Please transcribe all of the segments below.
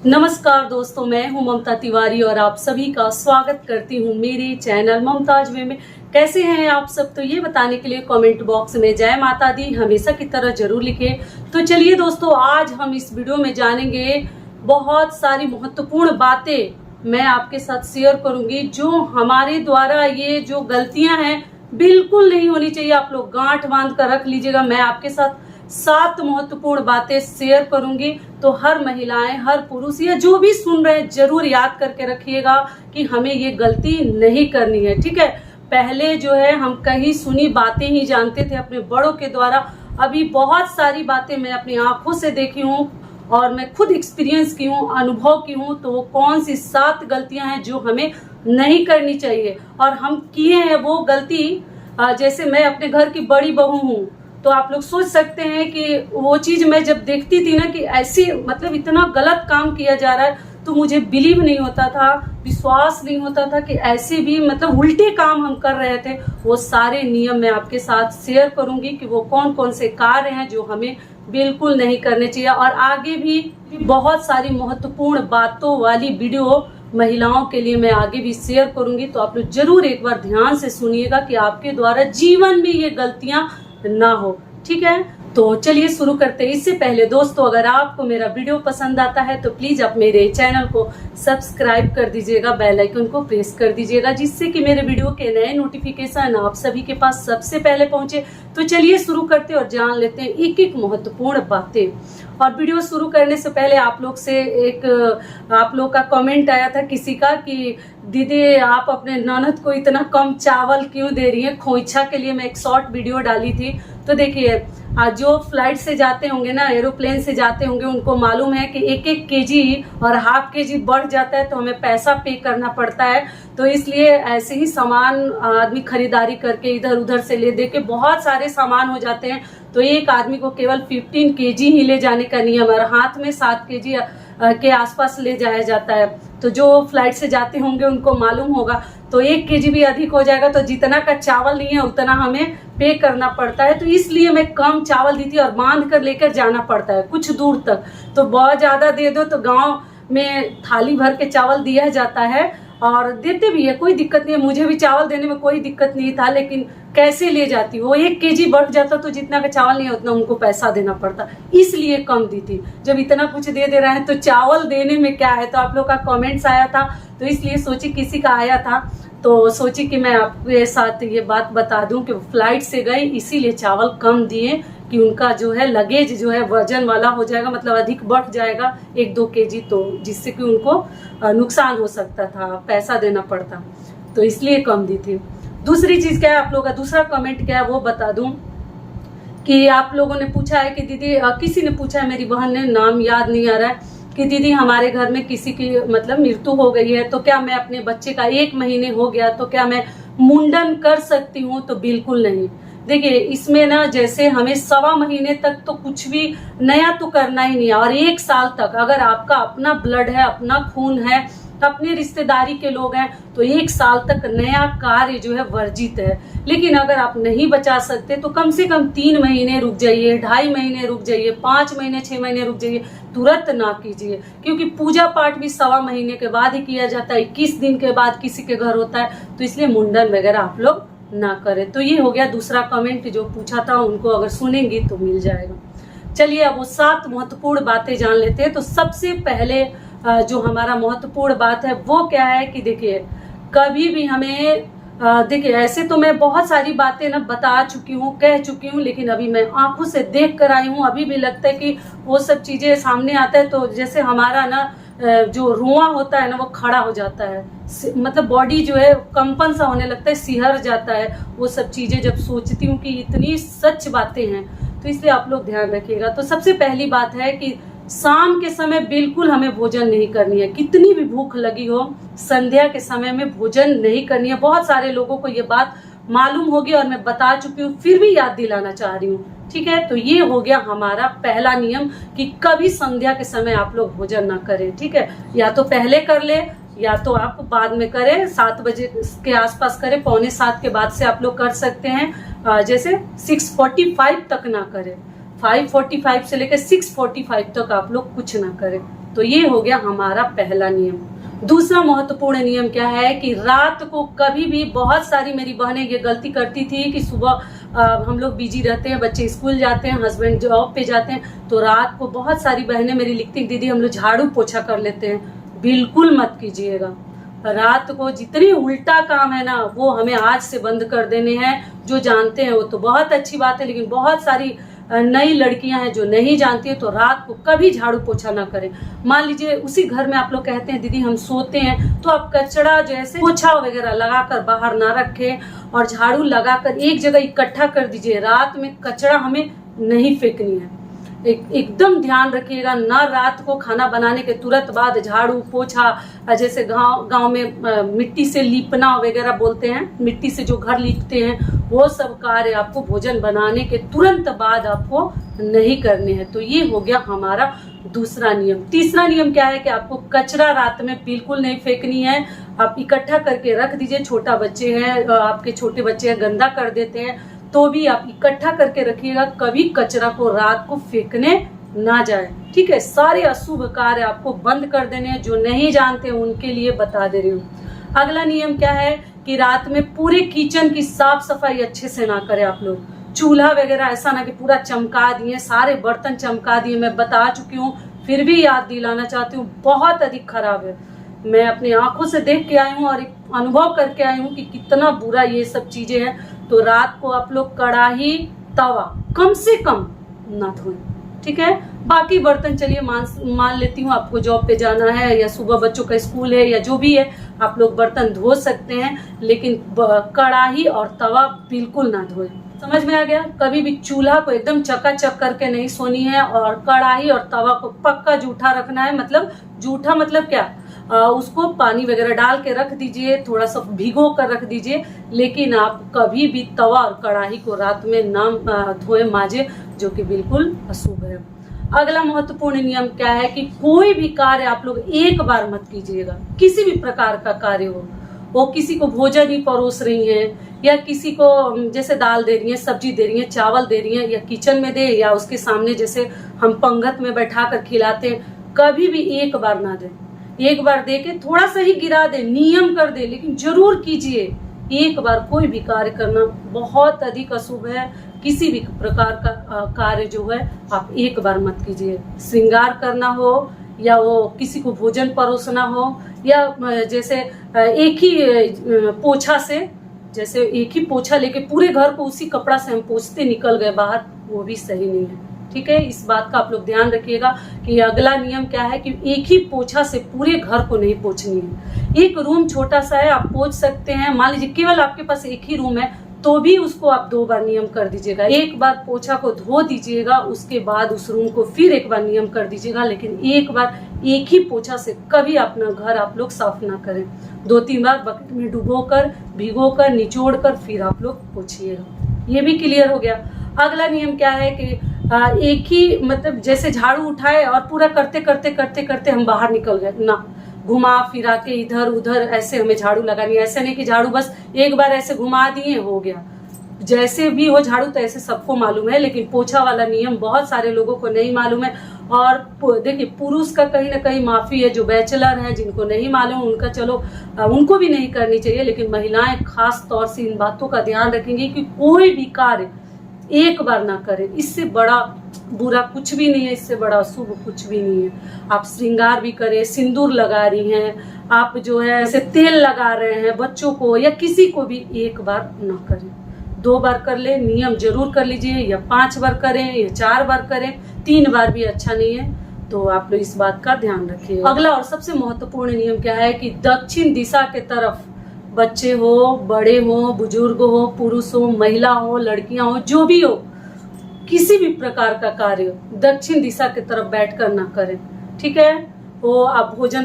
नमस्कार दोस्तों, मैं हूं ममता तिवारी और आप सभी का स्वागत करती हूं मेरे चैनल ममताज वे में। कैसे हैं आप सब? तो ये बताने के लिए कमेंट बॉक्स में जय माता दी हमेशा की तरह जरूर लिखें। तो चलिए दोस्तों, आज हम इस वीडियो में जानेंगे बहुत सारी महत्वपूर्ण बातें मैं आपके साथ शेयर करूंगी जो हमारे द्वारा ये जो गलतियां हैं बिल्कुल नहीं होनी चाहिए। आप लोग गांठ बांध कर रख लीजिएगा। मैं आपके साथ 7 महत्वपूर्ण बातें शेयर करूंगी, तो हर महिलाएं, हर पुरुष या जो भी सुन रहे हैं जरूर याद करके रखिएगा कि हमें ये गलती नहीं करनी है। ठीक है, पहले जो है हम कहीं सुनी बातें ही जानते थे अपने बड़ों के द्वारा। अभी बहुत सारी बातें मैं अपनी आंखों से देखी हूँ और मैं खुद एक्सपीरियंस की हूँ, अनुभव की हूँ। तो वो कौन सी 7 गलतियां हैं जो हमें नहीं करनी चाहिए और हम किए हैं वो गलती। जैसे मैं अपने घर की बड़ी बहू हूँ, तो आप लोग सोच सकते हैं कि वो चीज मैं जब देखती थी ना कि ऐसी मतलब इतना गलत काम किया जा रहा है, तो मुझे बिलीव नहीं होता था, विश्वास नहीं होता था कि ऐसे भी मतलब उल्टे काम हम कर रहे थे। वो सारे नियम मैं आपके साथ शेयर करूंगी कि वो कौन कौन से कार्य हैं जो हमें बिल्कुल नहीं करने चाहिए। और आगे भी बहुत सारी महत्वपूर्ण बातों वाली वीडियो महिलाओं के लिए मैं आगे भी शेयर करूंगी। तो आप लोग जरूर एक बार ध्यान से सुनिएगा कि आपके द्वारा जीवन में ये गलतियां ना हो। ठीक है, तो चलिए शुरू करते हैं। इससे पहले दोस्तों, अगर आपको मेरा वीडियो पसंद आता है तो प्लीज आप मेरे चैनल को सब्सक्राइब कर दीजिएगा, बेल आइकन को प्रेस कर दीजिएगा, जिससे कि मेरे वीडियो के नए नोटिफिकेशन आप सभी के पास सबसे पहले पहुंचे। तो चलिए शुरू करते हैं और जान लेते हैं एक एक महत्वपूर्ण बातें। और वीडियो शुरू करने से पहले आप लोग से आप लोग का कमेंट आया था किसी का कि दीदी आप अपने ननद को इतना कम चावल क्यों दे रही है। खोइछा के लिए मैं एक शॉर्ट वीडियो डाली थी। तो देखिए, जो फ्लाइट से जाते होंगे ना, एरोप्लेन से जाते होंगे, उनको मालूम है कि 1-1 केजी और ½ केजी बढ़ जाता है तो हमें पैसा पे करना पड़ता है। तो इसलिए ऐसे ही सामान आदमी खरीदारी करके इधर उधर से ले दे के बहुत सारे सामान हो जाते हैं। तो एक आदमी को केवल 15 केजी ही ले जाने का नियम है और हाथ में 7 केजी के आसपास ले जाया जाता है। तो जो फ्लाइट से जाते होंगे उनको मालूम होगा। तो 1 केजी भी अधिक हो जाएगा तो जितना का चावल नहीं है उतना हमें पे करना पड़ता है। तो इसलिए मैं कम चावल दी थी और बांध कर लेकर जाना पड़ता है कुछ दूर तक। तो बहुत ज्यादा दे दो तो गांव में थाली भर के चावल दिया जाता है और देते भी है, कोई दिक्कत नहीं है। मुझे भी चावल देने में कोई दिक्कत नहीं था, लेकिन कैसे ले जाती वो 1 केजी बढ़ जाता तो जितना का चावल नहीं है उतना उनको पैसा देना पड़ता, इसलिए कम दी थी। जब इतना कुछ दे रहे हैं तो चावल देने में क्या है। तो आप लोग का कमेंट्स आया था, तो इसलिए सोची किसी का आया था तो सोची कि मैं आपके साथ ये बात बता दूं कि फ्लाइट से गए इसीलिए चावल कम दिए कि उनका जो है लगेज जो है वजन वाला हो जाएगा, मतलब अधिक बढ़ जाएगा 1-2 केजी, तो जिससे कि उनको नुकसान हो सकता था, पैसा देना पड़ता, तो इसलिए कम दी थी। दूसरी चीज क्या है, आप लोगों का दूसरा कमेंट क्या है वो बता दूं कि आप लोगों ने पूछा है कि दीदी, किसी ने पूछा है, मेरी बहन ने, नाम याद नहीं आ रहा है, कि दीदी हमारे घर में किसी की मतलब मृत्यु हो गई है तो क्या मैं अपने बच्चे का 1 महीने हो गया तो क्या मैं मुंडन कर सकती हूँ? तो बिल्कुल नहीं। देखिए, इसमें ना जैसे हमें 1.25 महीने तक तो कुछ भी नया तो करना ही नहीं है, और 1 साल तक अगर आपका अपना ब्लड है, अपना खून है, अपने रिश्तेदारी के लोग हैं, तो 1 साल तक नया कार्य जो है वर्जित है। लेकिन अगर आप नहीं बचा सकते तो कम से कम 3 महीने रुक जाइए, 2.5 महीने रुक जाइए, 5 महीने 6 महीने रुक जाइए, तुरंत ना कीजिए। क्योंकि पूजा पाठ भी 1.25 महीने के बाद ही किया जाता है, 21 दिन के बाद किसी के घर होता है, तो इसलिए मुंडन वगैरह आप लोग ना करें। तो ये हो गया दूसरा कमेंट जो पूछा था, उनको अगर सुनेंगी तो मिल जाएगा। चलिए अब वो 7 महत्वपूर्ण बातें जान लेते हैं। तो सबसे पहले जो हमारा महत्वपूर्ण बात है वो क्या है कि देखिए, कभी भी हमें देखिए, ऐसे तो मैं बहुत सारी बातें ना बता चुकी हूँ, कह चुकी हूँ, लेकिन अभी मैं आंखों से देख कर आई हूँ। अभी भी लगता है कि वो सब चीजें सामने आता है तो जैसे हमारा ना जो रुआ होता है ना वो खड़ा हो जाता है, मतलब बॉडी जो है कंपन सा होने लगता है, सिहर जाता है। वो सब चीजें जब सोचती हूँ कि इतनी सच बातें हैं, तो इसलिए आप लोग ध्यान रखिएगा। तो सबसे पहली बात है कि शाम के समय बिल्कुल हमें भोजन नहीं करनी है। कितनी भी भूख लगी हो, संध्या के समय में भोजन नहीं करनी है। बहुत सारे लोगों को ये बात मालूम होगी और मैं बता चुकी हूँ, फिर भी याद दिलाना चाह रही हूँ। ठीक है, तो ये हो गया हमारा पहला नियम कि कभी संध्या के समय आप लोग भोजन ना करें। ठीक है, या तो पहले कर ले या तो आप बाद में करें, 7 बजे के आसपास करें, 6:45 के बाद से आप लोग कर सकते हैं। जैसे 6:45 तक ना करें, 5:45 से लेकर 6:45 तक आप लोग कुछ ना करें। तो ये हो गया हमारा पहला नियम। दूसरा महत्वपूर्ण नियम क्या है कि रात को कभी भी, बहुत सारी मेरी बहनें ये गलती करती थी कि सुबह हम लोग बिजी रहते हैं, बच्चे स्कूल जाते हैं, हस्बैंड जॉब पे जाते हैं, तो रात को बहुत सारी बहनें मेरी लिखती दीदी हम लोग झाड़ू पोछा कर लेते हैं। बिल्कुल मत कीजिएगा। रात को जितनी उल्टा काम है ना वो हमें आज से बंद कर देने हैं। जो जानते हैं वो तो बहुत अच्छी बात है, लेकिन बहुत सारी नई लड़कियां हैं जो नहीं जानती है, तो रात को कभी झाड़ू पोछा ना करें। मान लीजिए उसी घर में आप लोग कहते हैं दीदी हम सोते हैं, तो आप कचरा जैसे पोछा वगैरह लगाकर बाहर ना रखें और झाड़ू लगाकर एक जगह इकट्ठा कर दीजिए। रात में कचरा हमें नहीं फेंकनी है। एकदम ध्यान रखिएगा ना, रात को खाना बनाने के तुरंत बाद झाड़ू पोछा, जैसे गांव में मिट्टी से लीपना वगैरह बोलते हैं, मिट्टी से जो घर लीपते हैं, वो सब कार्य आपको भोजन बनाने के तुरंत बाद आपको नहीं करने हैं। तो ये हो गया हमारा दूसरा नियम। तीसरा नियम क्या है कि आपको कचरा रात में बिल्कुल नहीं फेंकनी है। आप इकट्ठा करके रख दीजिए। छोटा बच्चे हैं, आपके छोटे बच्चे हैं, गंदा कर देते हैं, तो भी आप इकट्ठा करके रखिएगा। कभी कचरा को रात को फेंकने ना जाए, ठीक है। सारे अशुभ कार्य आपको बंद कर देने हैं। जो नहीं जानते उनके लिए बता दे रही हूँ। अगला नियम क्या है कि रात में पूरे किचन की साफ सफाई अच्छे से ना करें आप लोग। चूल्हा वगैरह ऐसा ना कि पूरा चमका दिए, सारे बर्तन चमका दिए। मैं बता चुकी हूँ, फिर भी याद दिलाना चाहती हूँ, बहुत अधिक खराब है। मैं अपनी आंखों से देख के आई हूँ और एक अनुभव करके आई हूँ कि कितना बुरा ये सब चीजें हैं। तो रात को आप लोग कढ़ाई तवा कम से कम ना धोएं, ठीक है। बाकी बर्तन चलिए मान लेती हूँ आपको जॉब पे जाना है या सुबह बच्चों का स्कूल है या जो भी है, आप लोग बर्तन धो सकते हैं, लेकिन कढ़ाई और तवा बिल्कुल ना धोएं। समझ में आ गया। कभी भी चूल्हा को एकदम चकाचक करके नहीं सोनी है और कढ़ाई और तवा को पक्का जूठा रखना है। मतलब जूठा मतलब क्या, उसको पानी वगैरह डाल के रख दीजिए, थोड़ा सा भिगो कर रख दीजिए, लेकिन आप कभी भी तवा और कढ़ाई को रात में ना धोए माजे, जो कि बिल्कुल अशुभ है। अगला महत्वपूर्ण नियम क्या है कि कोई भी कार्य आप लोग एक बार मत कीजिएगा। किसी भी प्रकार का कार्य हो, वो किसी को भोजन ही परोस रही हैं या किसी को जैसे दाल दे रही हैं, सब्जी दे रही हैं, चावल दे रही हैं, या किचन में दे या उसके सामने जैसे हम पंगत में बैठा कर खिलाते हैं, कभी भी एक बार ना दें। एक बार दे के थोड़ा सा ही गिरा दे, नियम कर दे, लेकिन जरूर कीजिए। एक बार कोई भी कार्य करना बहुत अधिक अशुभ है। किसी भी प्रकार का कार्य जो है आप एक बार मत कीजिए। श्रृंगार करना हो या वो किसी को भोजन परोसना हो, या जैसे एक ही पोछा से, जैसे एक ही पोछा लेके पूरे घर को उसी कपड़ा से हम पोछते निकल गए बाहर, वो भी सही नहीं है, ठीक है। इस बात का आप लोग ध्यान रखिएगा कि अगला नियम क्या है कि एक ही पोछा से पूरे घर को नहीं पोछनी है। एक रूम छोटा सा है, आप पोछ सकते हैं। मान लीजिए केवल आपके पास एक ही रूम है, तो भी उसको आप 2 बार नियम कर दीजिएगा। एक बार पोछा को धो दीजिएगा, उसके बाद उस रूम को फिर एक बार नियम कर दीजिएगा, लेकिन एक बार एक ही पोछा से कभी अपना घर आप लोग साफ ना करें। 2-3 बार बकेट में डुबोकर, भिगोकर, निचोड़कर फिर आप लोग पोछिएगा। ये भी क्लियर हो गया। अगला नियम क्या है कि एक ही, मतलब जैसे झाड़ू उठाए और पूरा करते करते करते करते हम बाहर निकल गए ना, घुमा फिरा के इधर उधर ऐसे हमें झाड़ू लगानी है। ऐसे नहीं कि झाड़ू बस एक बार ऐसे घुमा दिए हो गया। जैसे भी हो झाड़ू तो ऐसे सबको मालूम है, लेकिन पोछा वाला नियम बहुत सारे लोगों को नहीं मालूम है। और देखिए पुरुष का कहीं ना कहीं माफी है, जो बैचलर हैं जिनको नहीं मालूम उनका चलो उनको भी नहीं करनी चाहिए, लेकिन महिलाएं खास तौर से इन बातों का ध्यान रखेंगी कि कोई भी कार्य एक बार ना करें। इससे बड़ा बुरा कुछ भी नहीं है, इससे बड़ा अशुभ कुछ भी नहीं है। आप श्रृंगार भी करें, सिंदूर लगा रही हैं, आप जो है ऐसे तेल लगा रहे हैं बच्चों को या किसी को भी, एक बार ना करें। 2 बार कर ले, नियम जरूर कर लीजिए, या 5 बार करें या 4 बार करें, 3 बार भी अच्छा नहीं है। तो आप लोग इस बात का ध्यान रखिए। अगला और सबसे महत्वपूर्ण नियम क्या है कि दक्षिण दिशा के तरफ बच्चे हो, बड़े हो, बुजुर्ग हो, पुरुष हो, महिला हो, लड़कियां हो, जो भी हो, किसी भी प्रकार का कार्य दक्षिण दिशा की तरफ बैठकर ना करें, ठीक है। वो आप भोजन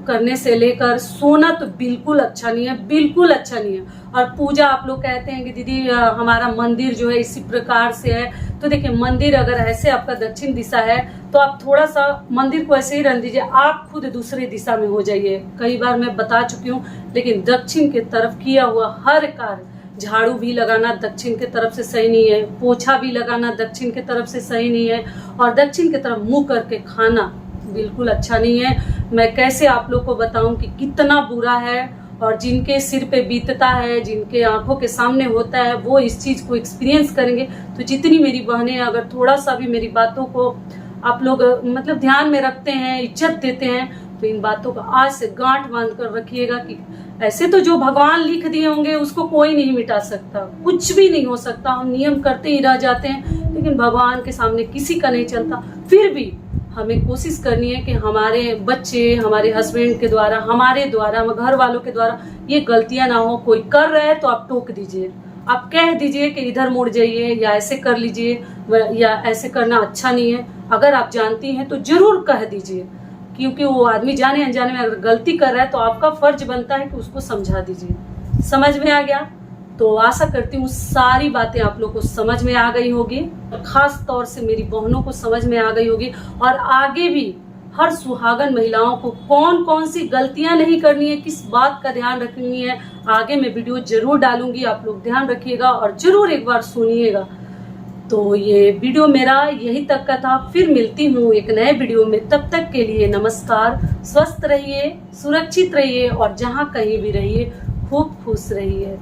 करने से लेकर सोना तो बिल्कुल अच्छा नहीं है, बिल्कुल अच्छा नहीं है। और पूजा आप लोग कहते हैं कि दीदी हमारा मंदिर जो है इसी प्रकार से है, तो देखिए मंदिर अगर ऐसे आपका दक्षिण दिशा है तो आप थोड़ा सा मंदिर को ऐसे ही रख दीजिए, आप खुद दूसरे दिशा में हो जाइए। कई बार मैं बता चुकी हूँ, लेकिन दक्षिण की तरफ किया हुआ हर कार्य, झाड़ू भी लगाना दक्षिण की तरफ से सही नहीं है, पोछा भी लगाना दक्षिण की तरफ से सही नहीं है, और दक्षिण की तरफ मुंह करके खाना बिल्कुल अच्छा नहीं है। मैं कैसे आप लोग को बताऊं कि कितना बुरा है, और जिनके सिर पे बीतता है, जिनके आंखों के सामने होता है, वो इस चीज को एक्सपीरियंस करेंगे। तो जितनी मेरी बहनें अगर थोड़ा सा भी मेरी बातों को आप लोग मतलब ध्यान में रखते हैं, इज्जत देते हैं, तो इन बातों को आज से गांठ बांध कर रखिएगा कि ऐसे तो जो भगवान लिख दिए होंगे उसको कोई नहीं मिटा सकता, कुछ भी नहीं हो सकता। हम नियम करते ही रह जाते हैं, लेकिन भगवान के सामने किसी का नहीं चलता। फिर भी हमें कोशिश करनी है कि हमारे बच्चे, हमारे हस्बैंड के द्वारा, हमारे द्वारा, घर वालों के द्वारा ये गलतियां ना हो। कोई कर रहा है तो आप टोक दीजिए, आप कह दीजिए कि इधर मुड़ जाइए, या ऐसे कर लीजिए, या ऐसे करना अच्छा नहीं है। अगर आप जानती हैं तो जरूर कह दीजिए, क्योंकि वो आदमी जाने अनजाने में अगर गलती कर रहा है तो आपका फर्ज बनता है कि उसको समझा दीजिए। समझ में आ गया? तो आशा करती हूँ सारी बातें आप लोग को समझ में आ गई होगी, खास तौर से मेरी बहनों को समझ में आ गई होगी। और आगे भी हर सुहागन महिलाओं को कौन कौन सी गलतियां नहीं करनी है, किस बात का ध्यान रखनी है, आगे मैं वीडियो जरूर डालूंगी। आप लोग ध्यान रखिएगा और जरूर एक बार सुनिएगा। तो ये वीडियो मेरा यही तक का था। फिर मिलती हूँ एक नए वीडियो में, तब तक के लिए नमस्कार। स्वस्थ रहिए, सुरक्षित रहिए, और जहाँ कहीं भी रहिए खूब खुश रहिए।